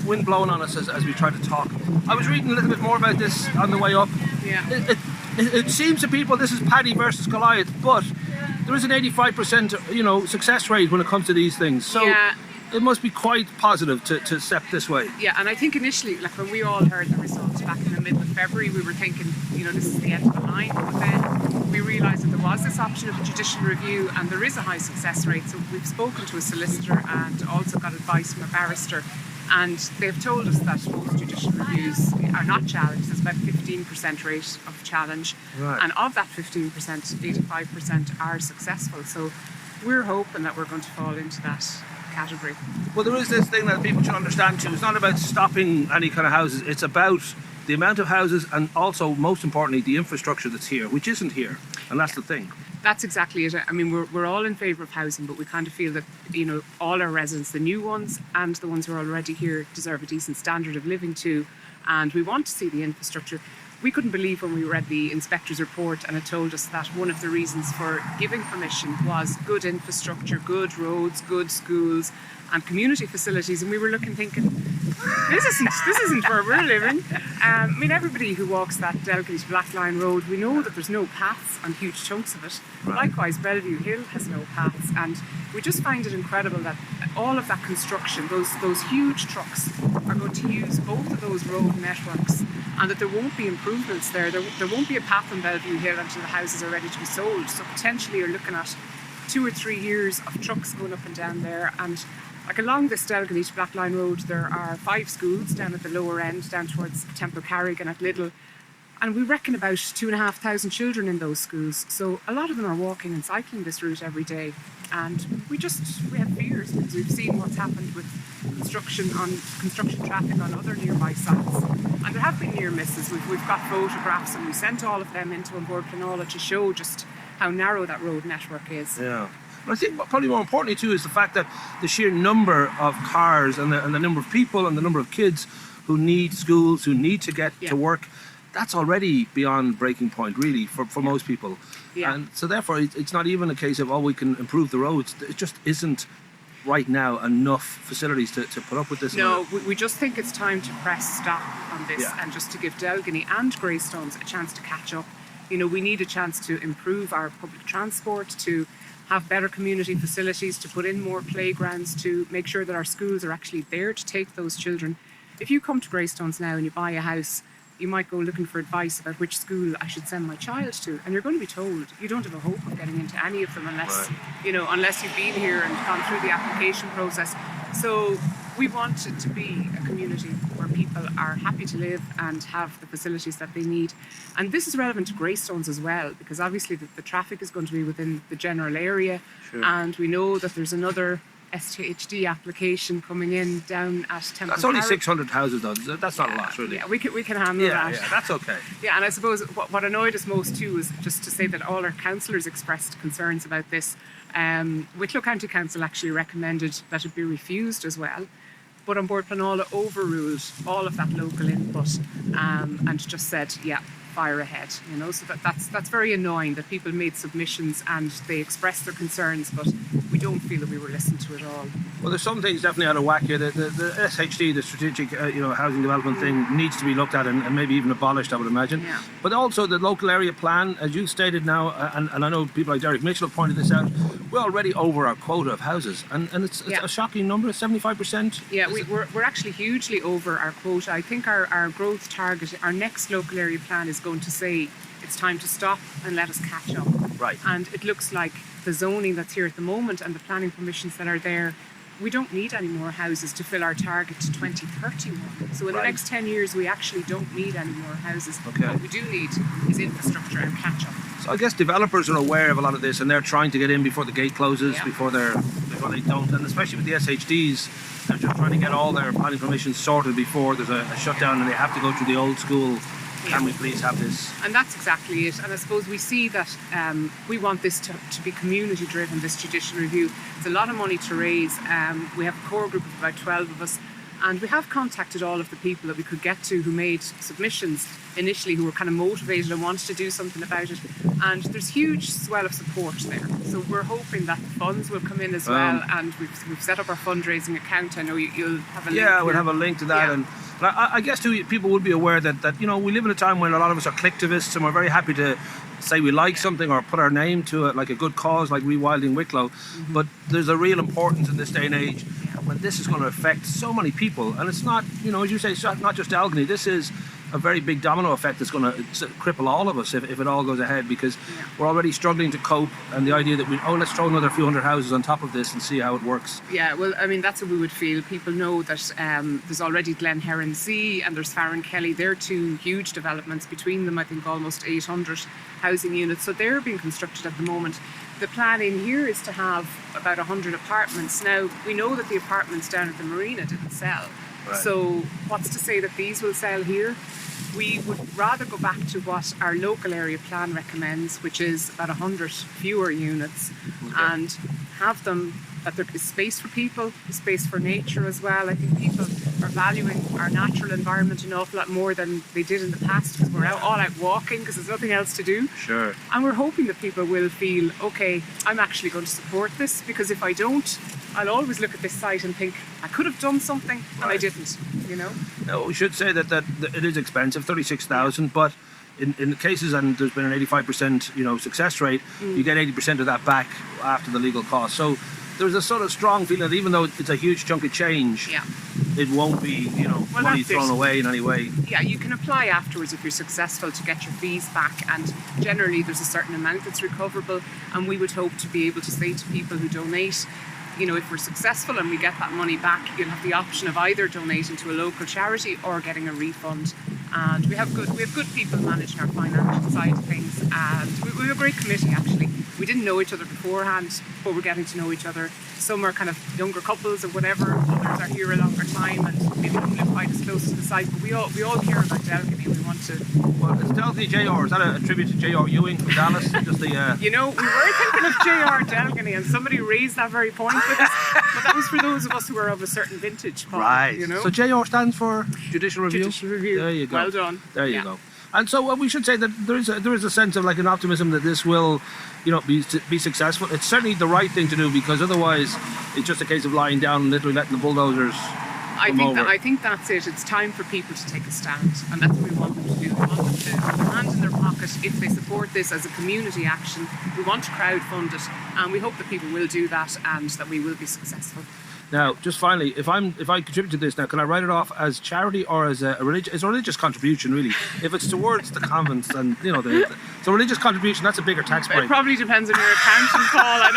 wind blowing on us as we try to talk. I was reading a little bit more about this on the way up. Yeah. It seems to people this is Paddy versus Goliath, but there is an 85% success rate when it comes to these things. So yeah. It must be quite positive to step this way. Yeah, and I think initially, like when we all heard the results back in the middle of February, we were thinking, this is the end of the line. But then we realised that there was this option of a judicial review, and there is a high success rate. So we've spoken to a solicitor and also got advice from a barrister, and they've told us that most judicial reviews are not challenged. There's about 15% rate of challenge, right. And of that 15%, 85% are successful. So we're hoping that we're going to fall into that category. Well, there is this thing that people should understand too. It's not about stopping any kind of houses. It's about the amount of houses and also, most importantly, the infrastructure that's here, which isn't here. And that's the thing. That's exactly it. I mean, we're all in favour of housing, but we kind of feel that, all our residents, the new ones and the ones who are already here, deserve a decent standard of living too. And we want to see the infrastructure. We couldn't believe when we read the inspector's report and it told us that one of the reasons for giving permission was good infrastructure, good roads, good schools and community facilities. And we were looking thinking, this isn't where we're living. I mean, everybody who walks that Delgany to Blackline Road, we know that there's no paths on huge chunks of it. Right. Likewise, Bellevue Hill has no paths, and we just find it incredible that all of that construction, those huge trucks, are going to use both of those road networks, and that there won't be improvements there. There won't be a path on Bellevue Hill until the houses are ready to be sold. So potentially you're looking at 2 or 3 years of trucks going up and down there. And like along this Delgany to Blackline Road, there are 5 schools down at the lower end, down towards Temple Carrick and at Little. And we reckon about 2,500 children in those schools. So a lot of them are walking and cycling this route every day. And we have fears because we've seen what's happened with construction traffic on other nearby sites. And there have been near misses. We've got photographs and we sent all of them into An Bord Pleanála to show just how narrow that road network is. Yeah. I think probably more importantly too is the fact that the sheer number of cars and the number of people and the number of kids who need schools, who need to get to work, that's already beyond breaking point really for most people. Yeah. And so therefore it's not even a case of, we can improve the roads. It just isn't right now enough facilities to put up with this. No, we just think it's time to press stop on this and just to give Delgany and Greystones a chance to catch up. We need a chance to improve our public transport, to have better community facilities, to put in more playgrounds, to make sure that our schools are actually there to take those children. If you come to Greystones now and you buy a house, you might go looking for advice about which school I should send my child to, and you're going to be told you don't have a hope of getting into any of them unless you've been here and gone through the application process. So we want it to be a community where people are happy to live and have the facilities that they need. And this is relevant to Greystones as well, because obviously the traffic is going to be within the general area. Sure. And we know that there's another STHD application coming in down at Temple. That's only 600 houses though. That's not a lot really. Yeah, we can handle that. Yeah, that's okay. Yeah, and I suppose what annoyed us most too is just to say that all our councillors expressed concerns about this. Wicklow County Council actually recommended that it be refused as well. But An Bord Pleanála overruled all of that local input and just said, fire ahead. So that's very annoying that people made submissions and they expressed their concerns, but we don't feel that we were listened to at all. Well, there's some things definitely out of whack here. The SHD, the Strategic Housing Development thing, needs to be looked at and maybe even abolished, I would imagine. Yeah. But also the local area plan, as you've stated now, and I know people like Derek Mitchell have pointed this out, we're already over our quota of houses, and it's a shocking number, 75%. Yeah, we're actually hugely over our quota. I think our growth target, our next local area plan is going to say it's time to stop and let us catch up. Right. And it looks like the zoning that's here at the moment and the planning permissions that are there, we don't need any more houses to fill our target to 2031. So in the next 10 years, we actually don't need any more houses. Okay. What we do need is infrastructure and catch up. So I guess developers are aware of a lot of this and they're trying to get in before the gate closes, before they don't. And especially with the SHDs, they're just trying to get all their planning permissions sorted before there's a shutdown and they have to go through the old school. Can we please have this? And that's exactly it. And I suppose we see that we want this to be community driven, this judicial review. It's a lot of money to raise. We have a core group of about 12 of us. And we have contacted all of the people that we could get to who made submissions initially, who were kind of motivated and wanted to do something about it. And there's huge swell of support there. So we're hoping that the funds will come in as well. And we've set up our fundraising account. I know you'll have a link. Yeah, we'll have a link to that. And but I guess too, people would be aware that, you know, we live in a time when a lot of us are collectivists and we're very happy to say we like something or put our name to it, like a good cause like Rewilding Wicklow. But there's a real importance in this day and age when this is going to affect so many people. And it's not, you know, as you say, it's not just Delgany. This is a very big domino effect that's going to cripple all of us if it all goes ahead, because we're already struggling to cope, and the idea that let's throw another few hundred houses on top of this and see how it works. Yeah, well, I mean, that's what we would feel. People know that there's already Glen Heron C and there's Farron Kelly. They're two huge developments. Between them, I think almost 800 housing units. So they're being constructed at the moment. The plan in here is to have about 100 apartments. Now, we know that the apartments down at the marina didn't sell. Right. So what's to say that these will sell here? We would rather go back to what our local area plan recommends, which is about 100 fewer units, and have them, that there is space for people, space for nature as well. I think people are valuing our natural environment an awful lot more than they did in the past, because we're all out walking because there's nothing else to do. Sure. And we're hoping that people will feel, okay, I'm actually going to support this, because if I don't, I'll always look at this site and think, I could have done something and I didn't, you know? No, we should say that it is expensive, 36,000, but in cases, and there's been an 85% success rate, you get 80% of that back after the legal costs. So there's a sort of strong feeling that even though it's a huge chunk of change, it won't be money thrown away in any way. Yeah, you can apply afterwards if you're successful to get your fees back, and generally there's a certain amount that's recoverable, and we would hope to be able to say to people who donate, if we're successful and we get that money back, you'll have the option of either donating to a local charity or getting a refund. And we have good people managing our financial side of things, and we have a great committee actually. We didn't know each other beforehand, but we're getting to know each other. Some are kind of younger couples or whatever, others are here a longer time and maybe don't live quite as close to the site, but we all care about Delgany and we want to... Well, it's DelganyJR, is that a tribute to J.R. Ewing from Dallas? Just the, we were thinking of J.R. Delgany, and somebody raised that very point with us, but that was for those of us who are of a certain vintage, Paul, right. So J.R. stands for Judicial Review? Judicial Review. There you go. Well done. There you go. And so we should say that there is a sense of like an optimism that this will, be successful. It's certainly the right thing to do, because otherwise it's just a case of lying down and literally letting the bulldozers come over. I think that's it. It's time for people to take a stand, and that's what we want them to do. We want them to put their hand in their pocket if they support this as a community action. We want to crowdfund it, and we hope that people will do that and that we will be successful. Now, just finally, if I contribute to this now, can I write it off as charity or as a religious contribution? Really, if it's towards the convents and so religious contribution, that's a bigger tax break. It probably depends on your accountant, Paul.